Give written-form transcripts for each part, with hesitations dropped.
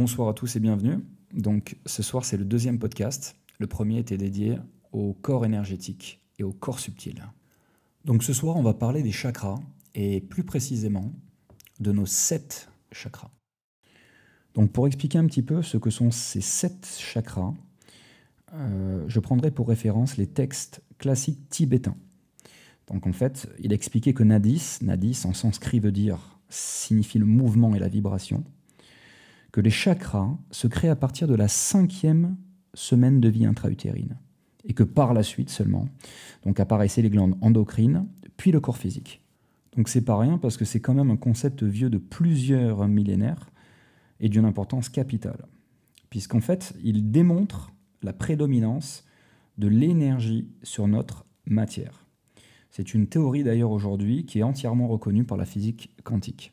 Bonsoir à tous et bienvenue. Donc ce soir c'est le deuxième podcast. Le premier était dédié au corps énergétique et au corps subtil. Donc ce soir on va parler des chakras et plus précisément de nos 7 chakras. Donc pour expliquer un petit peu ce que sont ces 7 chakras, je prendrai pour référence les textes classiques tibétains. Donc en fait, il expliquait que nadis en sanskrit signifie le mouvement et la vibration, que les chakras se créent à partir de la 5e semaine de vie intra-utérine, et que par la suite seulement, donc apparaissaient les glandes endocrines, puis le corps physique. Donc c'est pas rien parce que c'est quand même un concept vieux de plusieurs millénaires et d'une importance capitale, puisqu'en fait, il démontre la prédominance de l'énergie sur notre matière. C'est une théorie d'ailleurs aujourd'hui qui est entièrement reconnue par la physique quantique.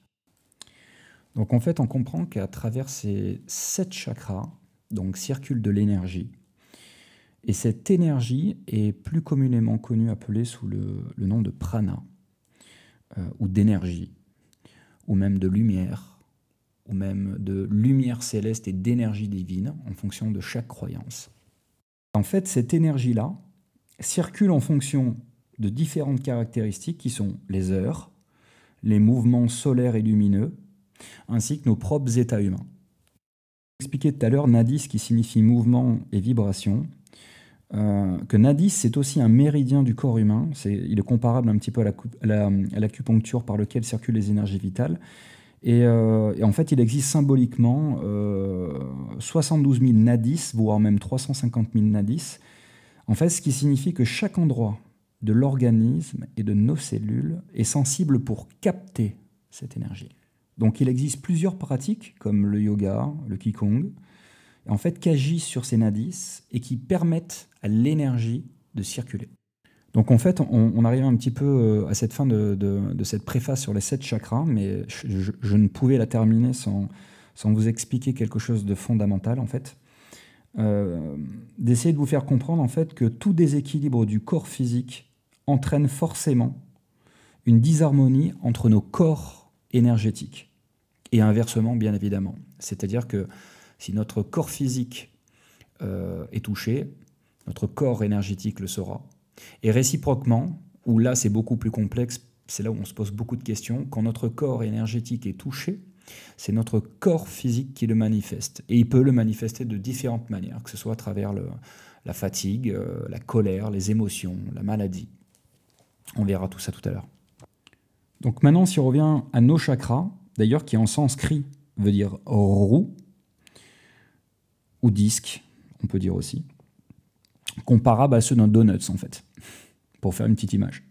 Donc en fait, on comprend qu'à travers ces 7 chakras, donc circule de l'énergie. Et cette énergie est plus communément connue, appelée sous le nom de prana, ou d'énergie, ou même de lumière, ou même de lumière céleste et d'énergie divine, en fonction de chaque croyance. En fait, cette énergie-là circule en fonction de différentes caractéristiques qui sont les heures, les mouvements solaires et lumineux, ainsi que nos propres états humains. J'expliquais tout à l'heure nadis qui signifie mouvement et vibration, que nadis c'est aussi un méridien du corps humain, il est comparable un petit peu à l'acupuncture par lequel circulent les énergies vitales, et en fait il existe symboliquement 72 000 nadis, voire même 350 000 nadis, en fait ce qui signifie que chaque endroit de l'organisme et de nos cellules est sensible pour capter cette énergie. Donc il existe plusieurs pratiques, comme le yoga, le qigong, en fait, qui agissent sur ces nadis et qui permettent à l'énergie de circuler. Donc en fait, on arrive un petit peu à cette fin de cette préface sur les 7 chakras, mais je ne pouvais la terminer sans vous expliquer quelque chose de fondamental, en fait. D'essayer de vous faire comprendre, en fait, que tout déséquilibre du corps physique entraîne forcément une disharmonie entre nos corps énergétiques. Et inversement, bien évidemment. C'est-à-dire que si notre corps physique est touché, notre corps énergétique le sera. Et réciproquement, où là c'est beaucoup plus complexe, c'est là où on se pose beaucoup de questions, quand notre corps énergétique est touché, c'est notre corps physique qui le manifeste. Et il peut le manifester de différentes manières, que ce soit à travers la fatigue, la colère, les émotions, la maladie. On verra tout ça tout à l'heure. Donc maintenant, si on revient à nos chakras, d'ailleurs qui en sanskrit veut dire roue, ou disque, on peut dire aussi, comparable à ceux d'un donut en fait, pour faire une petite image.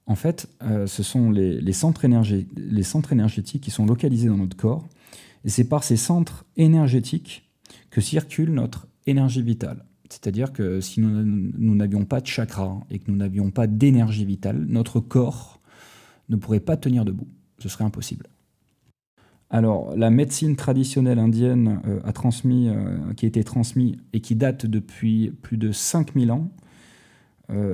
En fait, ce sont les centres énergétiques qui sont localisés dans notre corps, et c'est par ces centres énergétiques que circule notre énergie vitale. C'est-à-dire que si nous n'avions pas de chakra et que nous n'avions pas d'énergie vitale, notre corps ne pourrait pas tenir debout. Ce serait impossible. Alors, la médecine traditionnelle indienne qui a été transmise et qui date depuis plus de 5000 ans,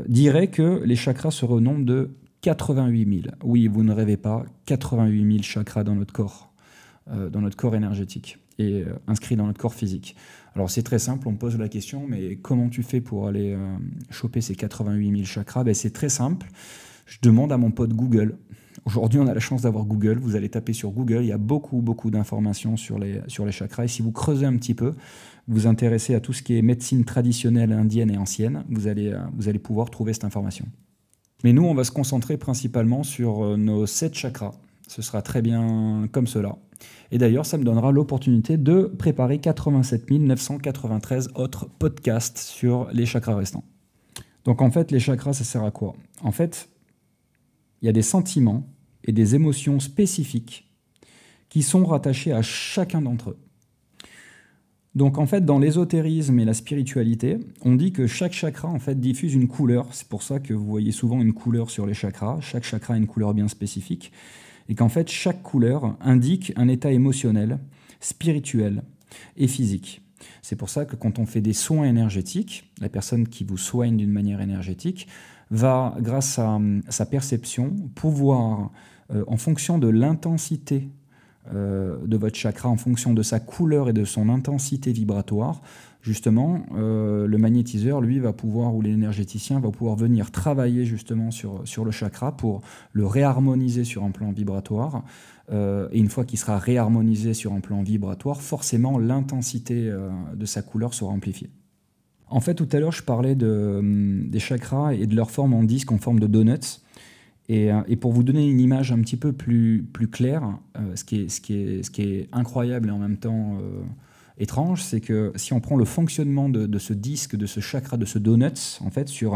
dirait que les chakras seraient au nombre de 88 000. Oui, vous ne rêvez pas, 88 000 chakras dans notre corps énergétique et inscrits dans notre corps physique. Alors, c'est très simple, on me pose la question, mais comment tu fais pour aller choper ces 88 000 chakras? Ben, c'est très simple, je demande à mon pote Google. Aujourd'hui, on a la chance d'avoir Google. Vous allez taper sur Google. Il y a beaucoup d'informations sur les chakras. Et si vous creusez un petit peu, vous intéressez à tout ce qui est médecine traditionnelle indienne et ancienne, vous allez pouvoir trouver cette information. Mais nous, on va se concentrer principalement sur nos 7 chakras. Ce sera très bien comme cela. Et d'ailleurs, ça me donnera l'opportunité de préparer 87 993 autres podcasts sur les chakras restants. Donc en fait, les chakras, ça sert à quoi? En fait, il y a des sentiments et des émotions spécifiques qui sont rattachés à chacun d'entre eux. Donc en fait, dans l'ésotérisme et la spiritualité, on dit que chaque chakra en fait diffuse une couleur. C'est pour ça que vous voyez souvent une couleur sur les chakras. Chaque chakra a une couleur bien spécifique. Et qu'en fait, chaque couleur indique un état émotionnel, spirituel et physique. C'est pour ça que quand on fait des soins énergétiques, la personne qui vous soigne d'une manière énergétique va, grâce à sa perception, pouvoir, en fonction de l'intensité de votre chakra en fonction de sa couleur et de son intensité vibratoire, justement, le magnétiseur, lui, va pouvoir, ou l'énergéticien, va pouvoir venir travailler justement sur le chakra pour le réharmoniser sur un plan vibratoire. Et une fois qu'il sera réharmonisé sur un plan vibratoire, forcément, l'intensité de sa couleur sera amplifiée. En fait, tout à l'heure, je parlais des chakras et de leur forme en disque, en forme de donuts. Et pour vous donner une image un petit peu plus claire, ce qui est incroyable et en même temps étrange, c'est que si on prend le fonctionnement de ce disque, de ce chakra, de ce donut, en fait, sur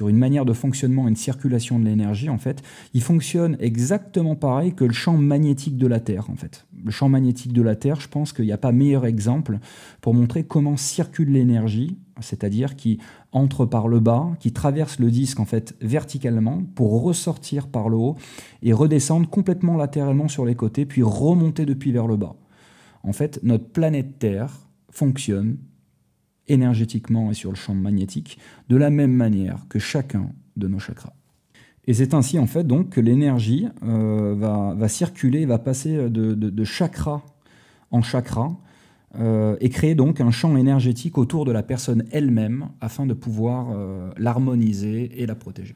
une manière de fonctionnement, une circulation de l'énergie, en fait, il fonctionne exactement pareil que le champ magnétique de la Terre, en fait. Le champ magnétique de la Terre, je pense qu'il n'y a pas meilleur exemple pour montrer comment circule l'énergie, c'est-à-dire qui entre par le bas, qui traverse le disque en fait verticalement pour ressortir par le haut et redescendre complètement latéralement sur les côtés, puis remonter depuis vers le bas. En fait, notre planète Terre fonctionne énergétiquement et sur le champ magnétique de la même manière que chacun de nos chakras. Et c'est ainsi en fait donc que l'énergie va circuler, va passer de chakra en chakra et créer donc un champ énergétique autour de la personne elle-même afin de pouvoir l'harmoniser et la protéger.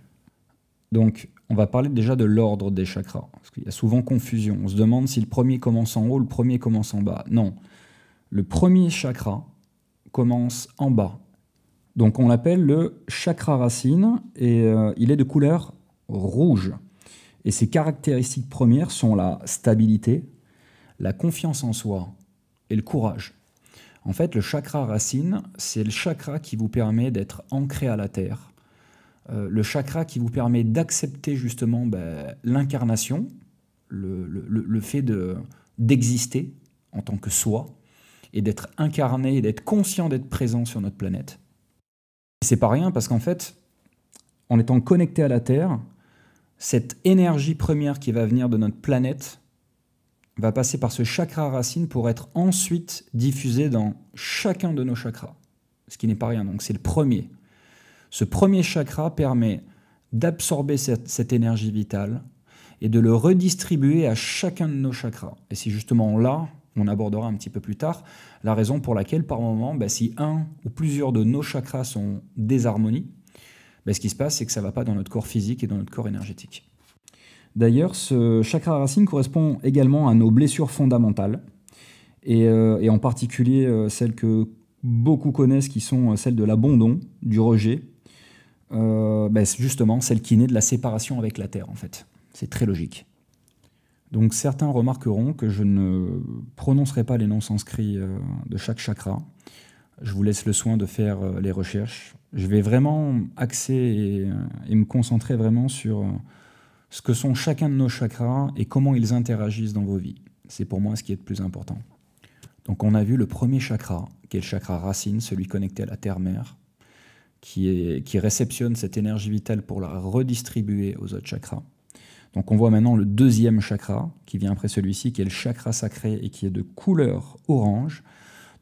Donc on va parler déjà de l'ordre des chakras, parce qu'il y a souvent confusion. On se demande si le premier commence en haut, le premier commence en bas. Non, le premier chakra commence en bas. Donc on l'appelle le chakra racine et il est de couleur rouge. Et ses caractéristiques premières sont la stabilité, la confiance en soi et le courage. En fait, le chakra racine, c'est le chakra qui vous permet d'être ancré à la terre, le chakra qui vous permet d'accepter justement l'incarnation, le fait d'exister en tant que soi, et d'être incarné, et d'être conscient d'être présent sur notre planète. Et c'est pas rien parce qu'en fait, en étant connecté à la Terre, cette énergie première qui va venir de notre planète va passer par ce chakra racine pour être ensuite diffusée dans chacun de nos chakras. Ce qui n'est pas rien, donc c'est le premier. Ce premier chakra permet d'absorber cette énergie vitale et de le redistribuer à chacun de nos chakras. Et c'est justement là, on abordera un petit peu plus tard, la raison pour laquelle, par moment, si un ou plusieurs de nos chakras sont désharmoniés, ce qui se passe, c'est que ça ne va pas dans notre corps physique et dans notre corps énergétique. D'ailleurs, ce chakra racine correspond également à nos blessures fondamentales, et en particulier celles que beaucoup connaissent, qui sont celles de l'abandon, du rejet, justement celle qui naît de la séparation avec la Terre, en fait. C'est très logique. Donc certains remarqueront que je ne prononcerai pas les noms sanscrits de chaque chakra. Je vous laisse le soin de faire les recherches. Je vais vraiment axer et me concentrer vraiment sur ce que sont chacun de nos chakras et comment ils interagissent dans vos vies. C'est pour moi ce qui est le plus important. Donc on a vu le premier chakra, qui est le chakra racine, celui connecté à la terre-mère, qui réceptionne cette énergie vitale pour la redistribuer aux autres chakras. Donc on voit maintenant le deuxième chakra, qui vient après celui-ci, qui est le chakra sacré et qui est de couleur orange,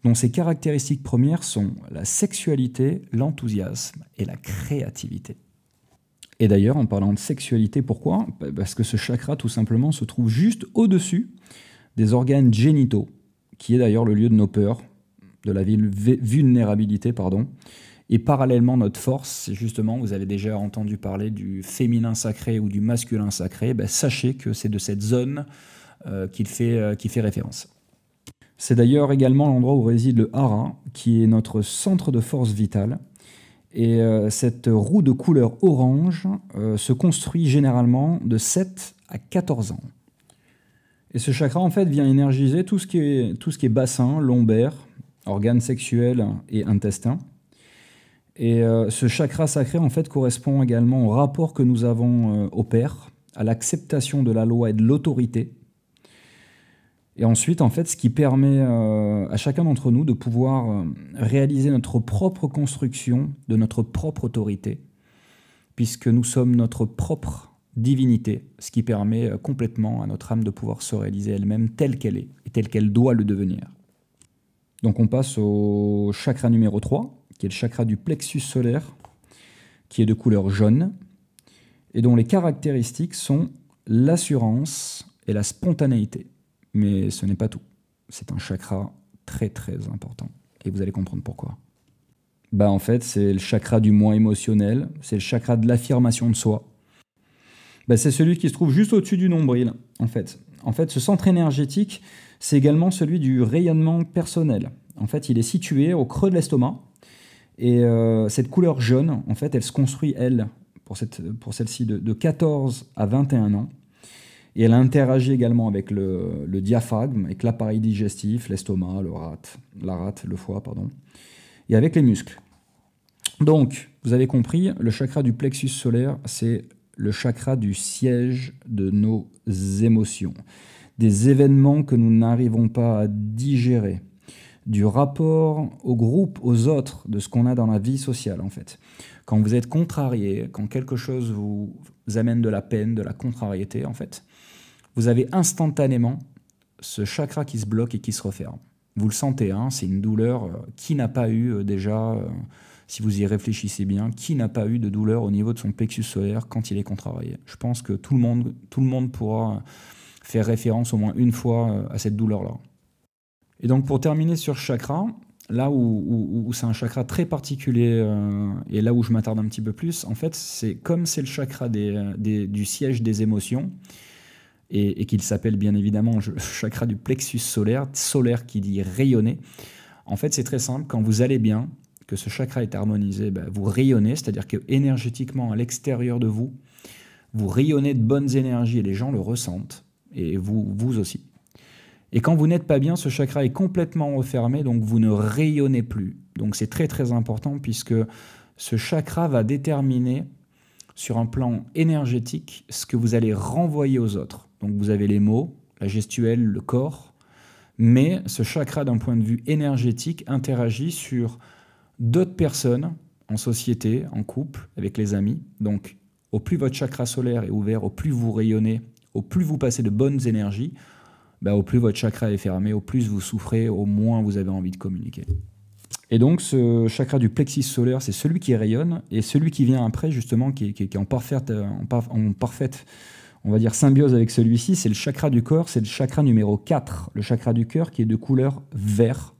dont ses caractéristiques premières sont la sexualité, l'enthousiasme et la créativité. Et d'ailleurs, en parlant de sexualité, pourquoi ? Parce que ce chakra, tout simplement, se trouve juste au-dessus des organes génitaux, qui est d'ailleurs le lieu de nos peurs, de la vulnérabilité, Et parallèlement, notre force, c'est justement, vous avez déjà entendu parler du féminin sacré ou du masculin sacré, sachez que c'est de cette zone qui fait référence. C'est d'ailleurs également l'endroit où réside le hara, qui est notre centre de force vitale. Et cette roue de couleur orange se construit généralement de 7 à 14 ans. Et ce chakra, en fait, vient énergiser tout ce qui est bassin, lombaire, organes sexuels et intestins. Et ce chakra sacré, en fait, correspond également au rapport que nous avons au Père, à l'acceptation de la loi et de l'autorité. Et ensuite, en fait, ce qui permet à chacun d'entre nous de pouvoir réaliser notre propre construction de notre propre autorité, puisque nous sommes notre propre divinité, ce qui permet complètement à notre âme de pouvoir se réaliser elle-même telle qu'elle est et telle qu'elle doit le devenir. Donc on passe au chakra numéro 3, qui est le chakra du plexus solaire, qui est de couleur jaune, et dont les caractéristiques sont l'assurance et la spontanéité. Mais ce n'est pas tout. C'est un chakra très très important. Et vous allez comprendre pourquoi. Bah en fait, c'est le chakra du moi émotionnel, c'est le chakra de l'affirmation de soi. Bah, c'est celui qui se trouve juste au-dessus du nombril, en fait. En fait, ce centre énergétique, c'est également celui du rayonnement personnel. En fait, il est situé au creux de l'estomac. Et cette couleur jaune, en fait, elle se construit, elle, pour celle-ci, de 14 à 21 ans. Et elle interagit également avec le diaphragme, avec l'appareil digestif, l'estomac, la rate, le foie, pardon, et avec les muscles. Donc, vous avez compris, le chakra du plexus solaire, c'est le chakra du siège de nos émotions, des événements que nous n'arrivons pas à digérer, du rapport au groupe, aux autres, de ce qu'on a dans la vie sociale, en fait. Quand vous êtes contrarié, quand quelque chose vous amène de la peine, de la contrariété, en fait, vous avez instantanément ce chakra qui se bloque et qui se referme. Vous le sentez, hein, c'est une douleur. Qui n'a pas eu déjà, si vous y réfléchissez bien, qui n'a pas eu de douleur au niveau de son plexus solaire quand il est contrarié? Je pense que tout le monde pourra faire référence au moins une fois à cette douleur-là. Et donc pour terminer sur chakra, là où c'est un chakra très particulier et là où je m'attarde un petit peu plus, en fait, c'est comme c'est le chakra du siège des émotions, et qu'il s'appelle bien évidemment le chakra du plexus solaire qui dit rayonner. En fait, c'est très simple, quand vous allez bien, que ce chakra est harmonisé, vous rayonnez, c'est-à-dire que énergétiquement, à l'extérieur de vous, vous rayonnez de bonnes énergies et les gens le ressentent, et vous aussi. Et quand vous n'êtes pas bien, ce chakra est complètement refermé, donc vous ne rayonnez plus. Donc c'est très très important puisque ce chakra va déterminer sur un plan énergétique ce que vous allez renvoyer aux autres. Donc vous avez les mots, la gestuelle, le corps, mais ce chakra d'un point de vue énergétique interagit sur d'autres personnes en société, en couple, avec les amis. Donc au plus votre chakra solaire est ouvert, au plus vous rayonnez, au plus vous passez de bonnes énergies, au plus votre chakra est fermé, au plus vous souffrez, au moins vous avez envie de communiquer. Et donc ce chakra du plexus solaire, c'est celui qui rayonne, et celui qui vient après, justement, qui est en parfaite, on va dire, symbiose avec celui-ci, c'est le chakra du corps, c'est le chakra numéro 4, le chakra du cœur qui est de couleur vert,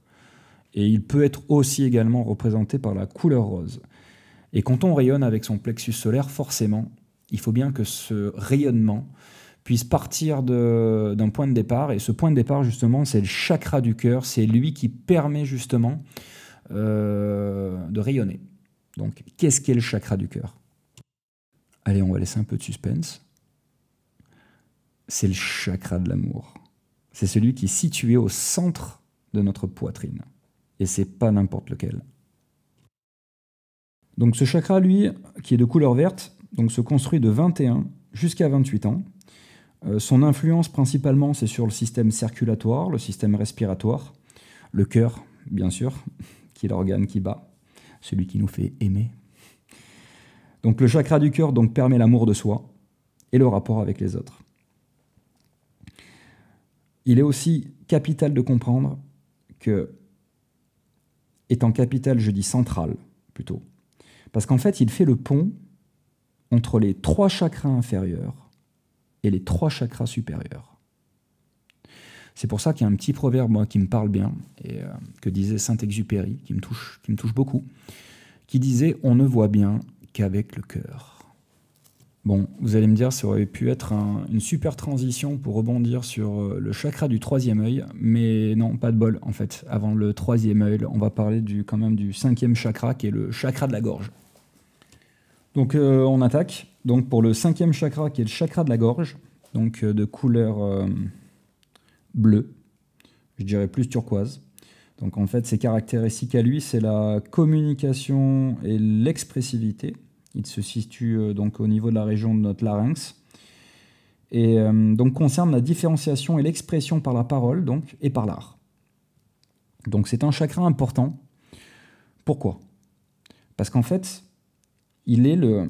et il peut être aussi également représenté par la couleur rose. Et quand on rayonne avec son plexus solaire, forcément, il faut bien que ce rayonnement puisse partir d'un point de départ, et ce point de départ, justement, c'est le chakra du cœur, c'est lui qui permet justement de rayonner. Donc, qu'est-ce qu'est le chakra du cœur? Allez, on va laisser un peu de suspense. C'est le chakra de l'amour. C'est celui qui est situé au centre de notre poitrine. Et c'est pas n'importe lequel. Donc ce chakra, lui, qui est de couleur verte, donc se construit de 21 jusqu'à 28 ans. Son influence principalement, c'est sur le système circulatoire, le système respiratoire, le cœur, bien sûr, qui est l'organe qui bat, celui qui nous fait aimer. Donc le chakra du cœur donc, permet l'amour de soi et le rapport avec les autres. Il est aussi capital de comprendre que, étant capital, je dis central plutôt, parce qu'en fait, il fait le pont entre les 3 chakras inférieurs et les 3 chakras supérieurs. C'est pour ça qu'il y a un petit proverbe moi, qui me parle bien, et que disait Saint-Exupéry, qui me touche beaucoup, qui disait « On ne voit bien qu'avec le cœur ». Bon, vous allez me dire, ça aurait pu être une super transition pour rebondir sur le chakra du 3e œil, mais non, pas de bol en fait. Avant le 3e œil, on va parler quand même du 5e chakra, qui est le chakra de la gorge. Donc on attaque. Donc pour le 5e chakra, qui est le chakra de la gorge, donc de couleur bleue, je dirais plus turquoise. Donc en fait, ses caractéristiques à lui, c'est la communication et l'expressivité. Il se situe donc au niveau de la région de notre larynx et donc concerne la différenciation et l'expression par la parole donc, et par l'art. Donc c'est un chakra important. Pourquoi? Parce qu'en fait, il est le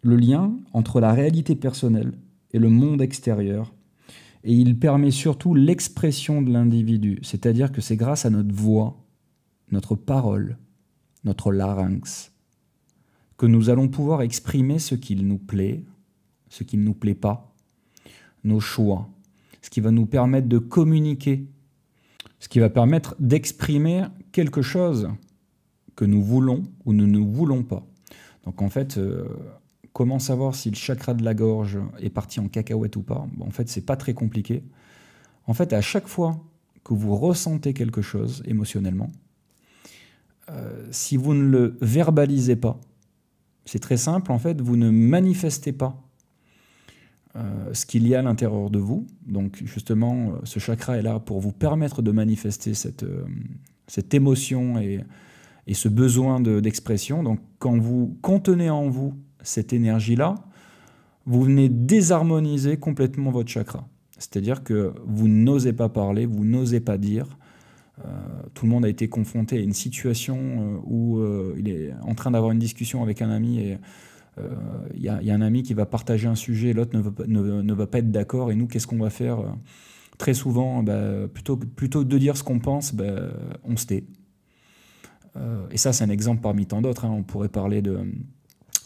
lien entre la réalité personnelle et le monde extérieur, et il permet surtout l'expression de l'individu, c'est-à-dire que c'est grâce à notre voix, notre parole, notre larynx, que nous allons pouvoir exprimer ce qu'il nous plaît, ce qui ne nous plaît pas, nos choix, ce qui va nous permettre de communiquer, ce qui va permettre d'exprimer quelque chose que nous voulons ou nous ne voulons pas. Donc en fait, comment savoir si le chakra de la gorge est parti en cacahuète ou pas? En fait, c'est pas très compliqué. En fait, à chaque fois que vous ressentez quelque chose émotionnellement, si vous ne le verbalisez pas, c'est très simple, en fait, vous ne manifestez pas ce qu'il y a à l'intérieur de vous. Donc justement, ce chakra est là pour vous permettre de manifester cette émotion et ce besoin d'expression. Donc quand vous contenez en vous cette énergie-là, vous venez désharmoniser complètement votre chakra. C'est-à-dire que vous n'osez pas parler, vous n'osez pas dire. Tout le monde a été confronté à une situation où il est en train d'avoir une discussion avec un ami et il y a un ami qui va partager un sujet, l'autre ne va pas être d'accord. Et nous, qu'est-ce qu'on va faire? Très souvent, plutôt que de dire ce qu'on pense, on se tait. Et ça, c'est un exemple parmi tant d'autres. On pourrait parler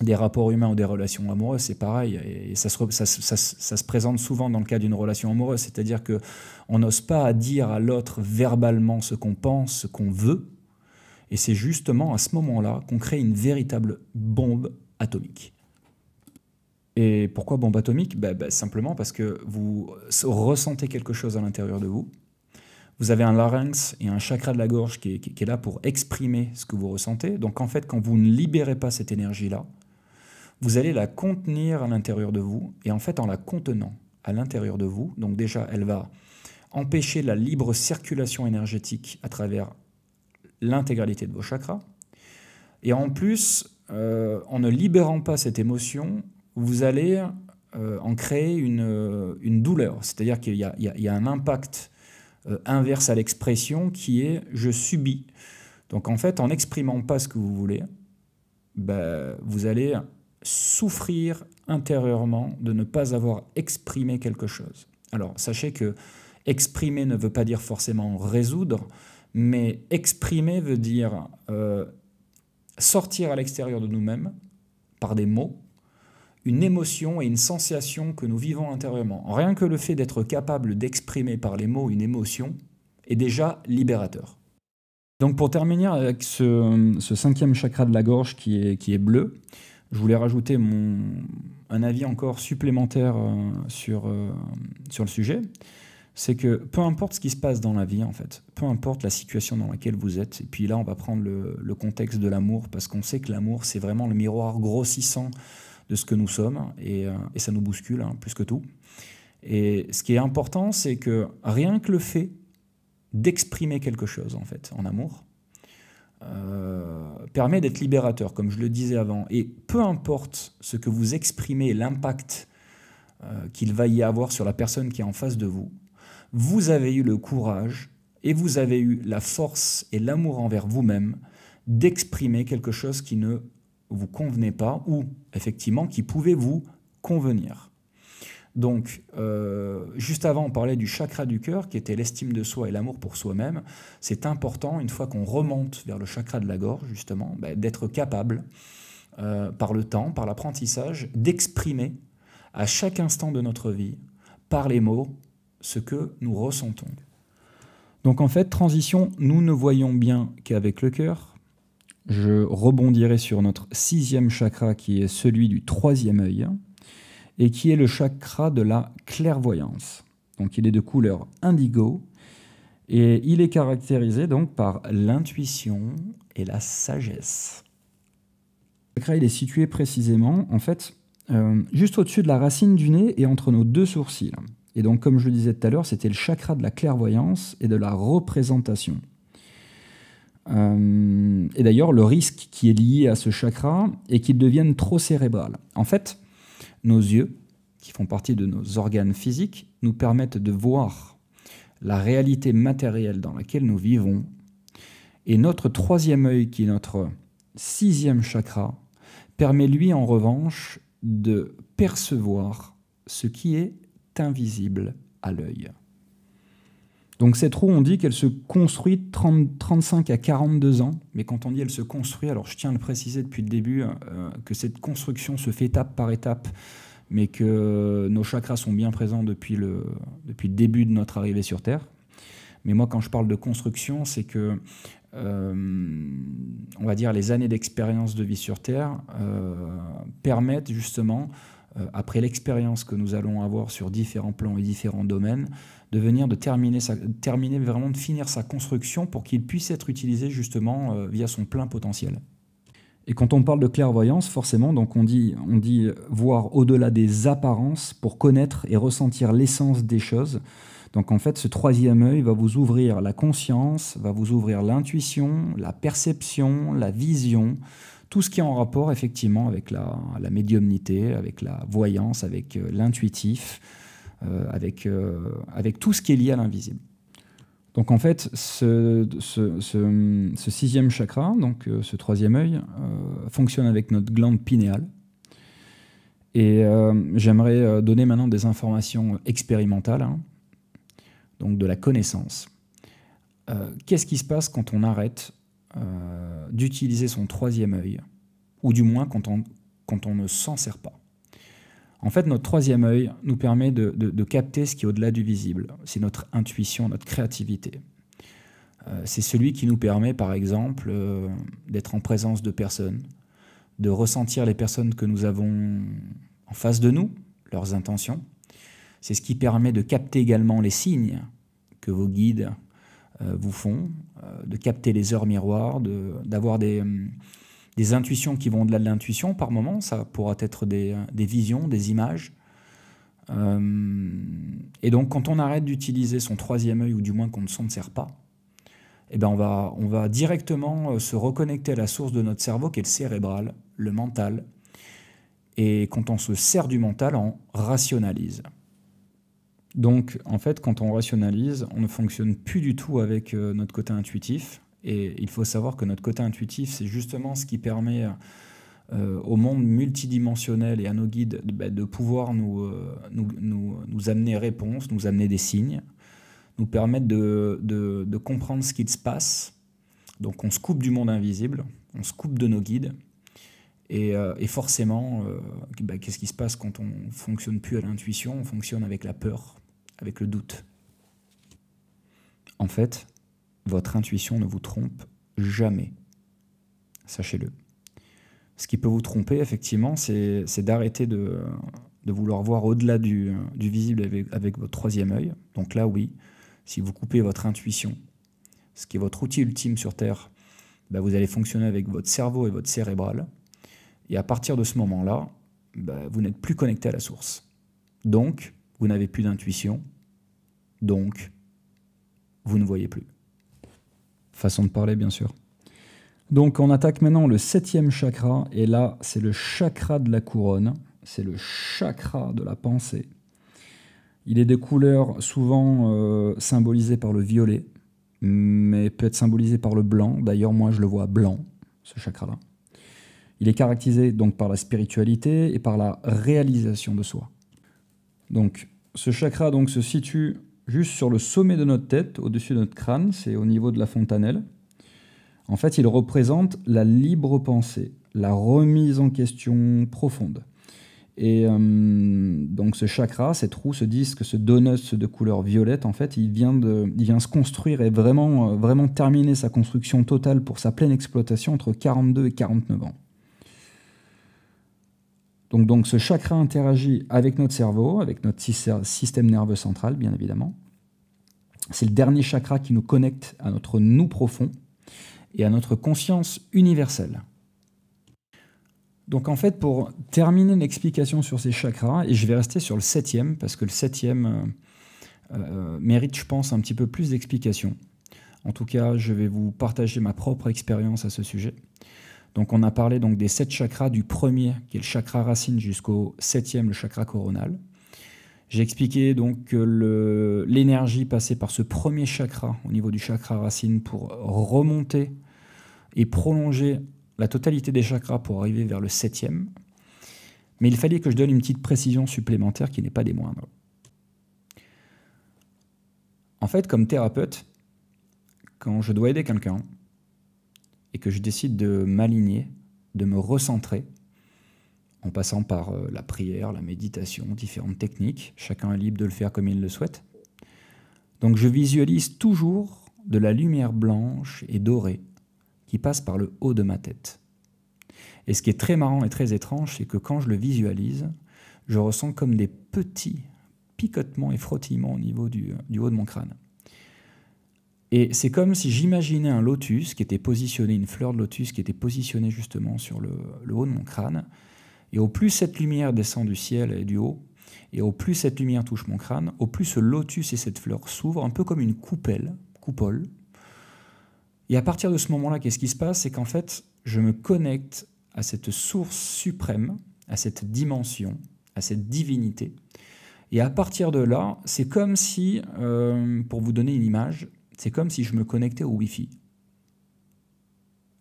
des rapports humains ou des relations amoureuses, c'est pareil. Et ça se présente souvent dans le cas d'une relation amoureuse. C'est-à-dire qu'on n'ose pas dire à l'autre verbalement ce qu'on pense, ce qu'on veut. Et c'est justement à ce moment-là qu'on crée une véritable bombe atomique. Et pourquoi bombe atomique? Simplement parce que vous ressentez quelque chose à l'intérieur de vous. Vous avez un larynx et un chakra de la gorge qui est là pour exprimer ce que vous ressentez. Donc en fait, quand vous ne libérez pas cette énergie-là, vous allez la contenir à l'intérieur de vous. Et en fait, en la contenant à l'intérieur de vous, donc déjà, elle va empêcher la libre circulation énergétique à travers l'intégralité de vos chakras. Et en plus, en ne libérant pas cette émotion, vous allez en créer une douleur. C'est-à-dire qu'il y a un impact inverse à l'expression qui est « je subis ». Donc en fait, en n'exprimant pas ce que vous voulez, vous allez souffrir intérieurement de ne pas avoir exprimé quelque chose. Alors sachez que exprimer ne veut pas dire forcément résoudre, mais exprimer veut dire sortir à l'extérieur de nous-mêmes par des mots, une émotion et une sensation que nous vivons intérieurement. Rien que le fait d'être capable d'exprimer par les mots une émotion est déjà libérateur. Donc pour terminer avec ce 5e chakra de la gorge qui est bleu, je voulais rajouter un avis encore supplémentaire sur le sujet. C'est que peu importe ce qui se passe dans la vie, en fait, peu importe la situation dans laquelle vous êtes, et puis là on va prendre le contexte de l'amour, parce qu'on sait que l'amour c'est vraiment le miroir grossissant de ce que nous sommes, et ça nous bouscule plus que tout. Et ce qui est important, c'est que rien que le fait d'exprimer quelque chose, en fait, en amour, permet d'être libérateur, comme je le disais avant. Et peu importe ce que vous exprimez et l'impact qu'il va y avoir sur la personne qui est en face de vous, vous avez eu le courage et vous avez eu la force et l'amour envers vous-même d'exprimer quelque chose qui ne vous convenait pas ou effectivement qui pouvait vous convenir. Donc, juste avant, on parlait du chakra du cœur, qui était l'estime de soi et l'amour pour soi-même. C'est important, une fois qu'on remonte vers le chakra de la gorge, justement, d'être capable, par le temps, par l'apprentissage, d'exprimer à chaque instant de notre vie, par les mots, ce que nous ressentons. Donc en fait, transition, nous ne voyons bien qu'avec le cœur. Je rebondirai sur notre 6e chakra, qui est celui du 3e œil, et qui est le chakra de la clairvoyance. Donc il est de couleur indigo, et il est caractérisé donc par l'intuition et la sagesse. Le chakra, il est situé précisément, en fait, juste au-dessus de la racine du nez et entre nos 2 sourcils. Et donc, comme je le disais tout à l'heure, c'était le chakra de la clairvoyance et de la représentation. Et d'ailleurs, le risque qui est lié à ce chakra est qu'il devienne trop cérébral. En fait, nos yeux, qui font partie de nos organes physiques, nous permettent de voir la réalité matérielle dans laquelle nous vivons. Et notre 3e œil, qui est notre 6e chakra, permet lui, en revanche, de percevoir ce qui est invisible à l'œil. Donc cette roue, on dit qu'elle se construit 35 à 42 ans, mais quand on dit elle se construit, alors je tiens à le préciser depuis le début, que cette construction se fait étape par étape, mais que nos chakras sont bien présents depuis le début de notre arrivée sur Terre. Mais moi, quand je parle de construction, c'est que, on va dire, les années d'expérience de vie sur Terre permettent justement, après l'expérience que nous allons avoir sur différents plans et différents domaines, de terminer vraiment, de finir sa construction pour qu'il puisse être utilisé justement via son plein potentiel. Et quand on parle de clairvoyance, forcément, donc on dit voir au-delà des apparences pour connaître et ressentir l'essence des choses. Donc en fait, ce troisième œil va vous ouvrir la conscience, va vous ouvrir l'intuition, la perception, la vision, tout ce qui est en rapport effectivement avec la médiumnité, avec la voyance, avec l'intuitif, avec tout ce qui est lié à l'invisible. Donc en fait, ce sixième chakra, donc ce troisième œil, fonctionne avec notre glande pinéale. Et j'aimerais donner maintenant des informations expérimentales, hein, donc de la connaissance. Qu'est-ce qui se passe quand on arrête d'utiliser son troisième œil, ou du moins quand on ne s'en sert pas? En fait, notre troisième œil nous permet de capter ce qui est au-delà du visible. C'est notre intuition, notre créativité. C'est celui qui nous permet, par exemple, d'être en présence de personnes, de ressentir les personnes que nous avons en face de nous, leurs intentions. C'est ce qui permet de capter également les signes que vos guides vous font, de capter les heures miroirs, d'avoir des intuitions qui vont au-delà de l'intuition par moment. Ça pourra être des visions, des images. Et donc, quand on arrête d'utiliser son troisième œil, ou du moins qu'on ne s'en sert pas, eh ben on va directement se reconnecter à la source de notre cerveau, qui est le cérébral, le mental. Et quand on se sert du mental, on rationalise. Donc, en fait, quand on rationalise, on ne fonctionne plus du tout avec notre côté intuitif. Et il faut savoir que notre côté intuitif, c'est justement ce qui permet au monde multidimensionnel et à nos guides de pouvoir nous amener réponses, nous amener des signes, nous permettre de comprendre ce qu'il se passe. Donc on se coupe du monde invisible, on se coupe de nos guides. Et forcément, qu'est-ce qui se passe quand on ne fonctionne plus à l'intuition? On fonctionne avec la peur, avec le doute. En fait, votre intuition ne vous trompe jamais. Sachez-le. Ce qui peut vous tromper, effectivement, c'est d'arrêter de vouloir voir au-delà du visible avec votre troisième œil. Donc là, oui, si vous coupez votre intuition, ce qui est votre outil ultime sur Terre, vous allez fonctionner avec votre cerveau et votre cérébral. Et à partir de ce moment-là, vous n'êtes plus connecté à la source. Donc, vous n'avez plus d'intuition. Donc, vous ne voyez plus. Façon de parler, bien sûr. Donc, on attaque maintenant le septième chakra. Et là, c'est le chakra de la couronne. C'est le chakra de la pensée. Il est de couleur souvent symbolisé par le violet, mais peut être symbolisé par le blanc. D'ailleurs, moi, je le vois blanc, ce chakra-là. Il est caractérisé donc par la spiritualité et par la réalisation de soi. Donc, ce chakra donc, se situe juste sur le sommet de notre tête, au-dessus de notre crâne, c'est au niveau de la fontanelle. En fait, il représente la libre pensée, la remise en question profonde. Et donc ce chakra, cette roue, ce disque, ce donut de couleur violette, en fait, il vient se construire et vraiment terminer sa construction totale pour sa pleine exploitation entre 42 et 49 ans. Donc ce chakra interagit avec notre cerveau, avec notre système nerveux central, bien évidemment. C'est le dernier chakra qui nous connecte à notre nous profond et à notre conscience universelle. Donc en fait, pour terminer l'explication sur ces chakras, et je vais rester sur le septième, parce que le septième mérite, je pense, un petit peu plus d'explications. En tout cas, je vais vous partager ma propre expérience à ce sujet. Donc on a parlé donc des 7 chakras, du premier, qui est le chakra racine, jusqu'au septième, le chakra coronal. J'ai expliqué donc que l'énergie passait par ce premier chakra, au niveau du chakra racine, pour remonter et prolonger la totalité des chakras pour arriver vers le septième. Mais il fallait que je donne une petite précision supplémentaire qui n'est pas des moindres. En fait, comme thérapeute, quand je dois aider quelqu'un et que je décide de m'aligner, de me recentrer, en passant par la prière, la méditation, différentes techniques. Chacun est libre de le faire comme il le souhaite. Donc je visualise toujours de la lumière blanche et dorée qui passe par le haut de ma tête. Et ce qui est très marrant et très étrange, c'est que quand je le visualise, je ressens comme des petits picotements et frottillements au niveau du haut de mon crâne. Et c'est comme si j'imaginais un lotus qui était positionné, une fleur de lotus qui était positionnée justement sur le haut de mon crâne. Et au plus cette lumière descend du ciel et du haut, et au plus cette lumière touche mon crâne, au plus ce lotus et cette fleur s'ouvrent, un peu comme une coupole. Et à partir de ce moment-là, qu'est-ce qui se passe? C'est qu'en fait, je me connecte à cette source suprême, à cette dimension, à cette divinité. Et à partir de là, c'est comme si, pour vous donner une image, c'est comme si je me connectais au Wi-Fi.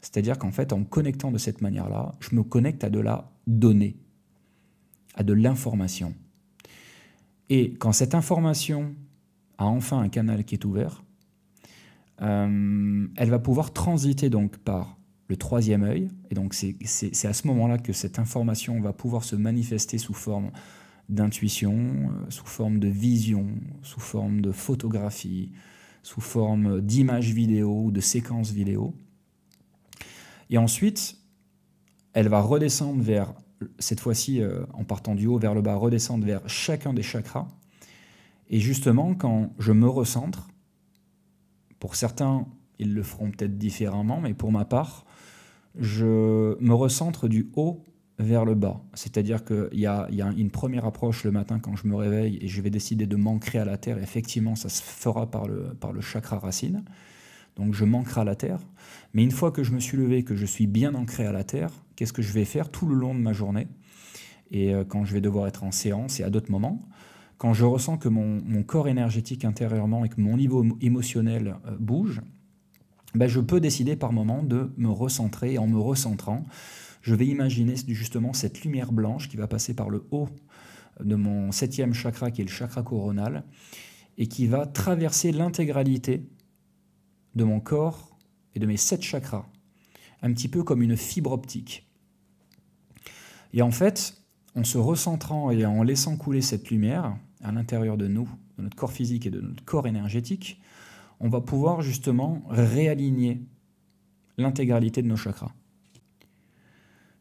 C'est-à-dire qu'en fait, en me connectant de cette manière-là, je me connecte à de la donnée, à de l'information. Et quand cette information a enfin un canal qui est ouvert, elle va pouvoir transiter donc par le troisième œil. Et donc c'est à ce moment-là que cette information va pouvoir se manifester sous forme d'intuition, sous forme de vision, sous forme de photographie, sous forme d'images vidéo ou de séquences vidéo. Et ensuite, elle va redescendre vers, cette fois-ci en partant du haut vers le bas, redescendre vers chacun des chakras. Et justement, quand je me recentre, pour certains, ils le feront peut-être différemment, mais pour ma part, je me recentre du haut vers le bas. C'est-à-dire qu'il y a une première approche le matin quand je me réveille et je vais décider de m'ancrer à la terre. Effectivement, ça se fera par le chakra racine. Donc je m'ancre à la terre. Mais une fois que je me suis levé, que je suis bien ancré à la terre, qu'est-ce que je vais faire tout le long de ma journée? Et quand je vais devoir être en séance et à d'autres moments, quand je ressens que mon corps énergétique intérieurement et que mon niveau émotionnel bouge, ben je peux décider par moment de me recentrer. Et en me recentrant, je vais imaginer justement cette lumière blanche qui va passer par le haut de mon 7e chakra, qui est le chakra coronal, et qui va traverser l'intégralité de mon corps et de mes 7 chakras, un petit peu comme une fibre optique. Et en fait, en se recentrant et en laissant couler cette lumière à l'intérieur de nous, de notre corps physique et de notre corps énergétique, on va pouvoir justement réaligner l'intégralité de nos chakras.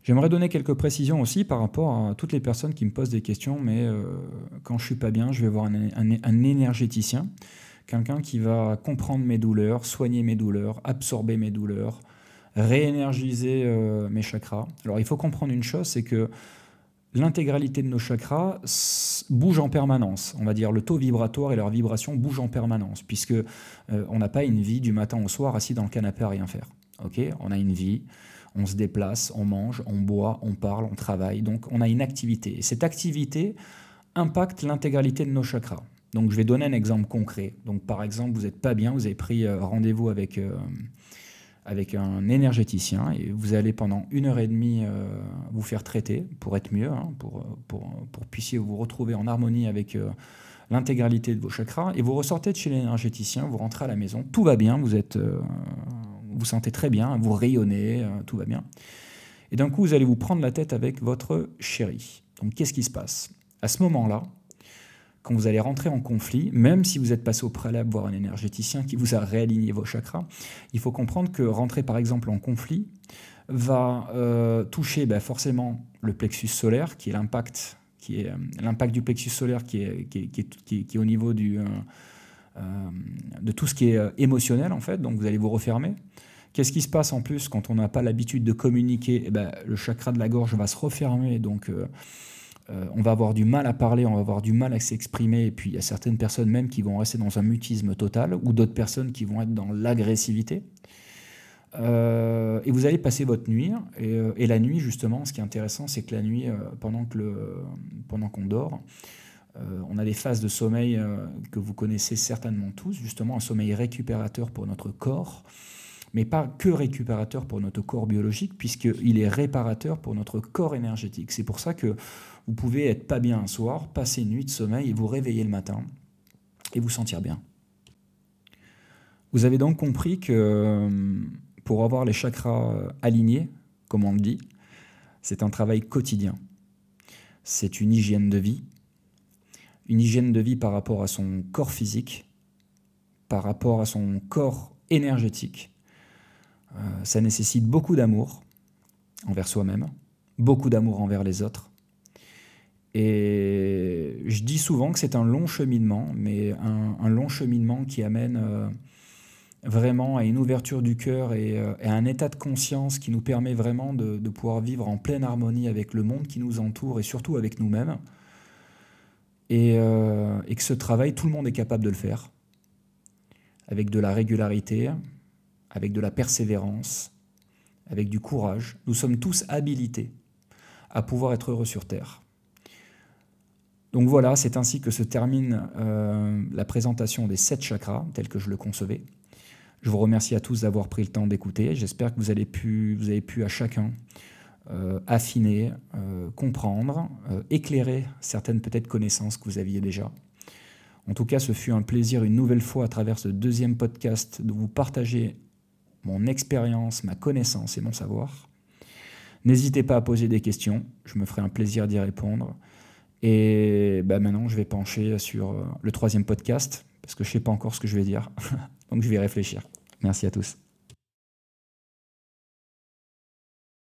J'aimerais donner quelques précisions aussi par rapport à toutes les personnes qui me posent des questions, mais quand je ne suis pas bien, je vais voir un énergéticien, quelqu'un qui va comprendre mes douleurs, soigner mes douleurs, absorber mes douleurs, réénergiser mes chakras. Alors il faut comprendre une chose, c'est que l'intégralité de nos chakras bouge en permanence. On va dire le taux vibratoire et leur vibration bougent en permanence, puisque on n'a pas une vie du matin au soir assis dans le canapé à rien faire. Okay, on a une vie, on se déplace, on mange, on boit, on parle, on travaille. Donc on a une activité. Et cette activité impacte l'intégralité de nos chakras. Donc je vais donner un exemple concret. Donc par exemple, vous n'êtes pas bien, vous avez pris rendez-vous avec un énergéticien et vous allez pendant 1h30 vous faire traiter pour être mieux, hein, pour puissiez vous retrouver en harmonie avec l'intégralité de vos chakras. Et vous ressortez de chez l'énergéticien, vous rentrez à la maison, tout va bien, vous sentez très bien, vous rayonnez, tout va bien. Et d'un coup, vous allez vous prendre la tête avec votre chéri. Donc qu'est-ce qui se passe? À ce moment-là, quand vous allez rentrer en conflit, même si vous êtes passé au préalable voir un énergéticien qui vous a réaligné vos chakras, il faut comprendre que rentrer par exemple en conflit va toucher forcément le plexus solaire, qui est l'impact du plexus solaire qui est au niveau de tout ce qui est émotionnel en fait, donc vous allez vous refermer. Qu'est-ce qui se passe en plus quand on n'a pas l'habitude de communiquer? Le chakra de la gorge va se refermer, donc on va avoir du mal à parler, on va avoir du mal à s'exprimer, et puis il y a certaines personnes même qui vont rester dans un mutisme total, ou d'autres personnes qui vont être dans l'agressivité. Et vous allez passer votre nuit, et la nuit justement, ce qui est intéressant, c'est que la nuit, pendant qu'on dort, on a des phases de sommeil que vous connaissez certainement tous, justement un sommeil récupérateur pour notre corps, mais pas que récupérateur pour notre corps biologique, puisqu'il est réparateur pour notre corps énergétique. C'est pour ça que vous pouvez être pas bien un soir, passer une nuit de sommeil et vous réveiller le matin et vous sentir bien. Vous avez donc compris que pour avoir les chakras alignés, comme on le dit, c'est un travail quotidien. c'est une hygiène de vie. Une hygiène de vie par rapport à son corps physique, par rapport à son corps énergétique. Ça nécessite beaucoup d'amour envers soi-même, beaucoup d'amour envers les autres. Et je dis souvent que c'est un long cheminement, mais un long cheminement qui amène vraiment à une ouverture du cœur et à un état de conscience qui nous permet vraiment de pouvoir vivre en pleine harmonie avec le monde qui nous entoure et surtout avec nous-mêmes. Et que ce travail, tout le monde est capable de le faire, avec de la régularité, avec de la persévérance, avec du courage. Nous sommes tous habilités à pouvoir être heureux sur Terre. Donc voilà, c'est ainsi que se termine la présentation des 7 chakras, tels que je le concevais. Je vous remercie à tous d'avoir pris le temps d'écouter. J'espère que vous avez pu à chacun affiner, comprendre, éclairer certaines peut-être connaissances que vous aviez déjà. En tout cas, ce fut un plaisir une nouvelle fois à travers ce 2e podcast de vous partager mon expérience, ma connaissance et mon savoir. N'hésitez pas à poser des questions, je me ferai un plaisir d'y répondre. Et maintenant, je vais pencher sur le 3e podcast, parce que je ne sais pas encore ce que je vais dire, donc je vais y réfléchir. Merci à tous.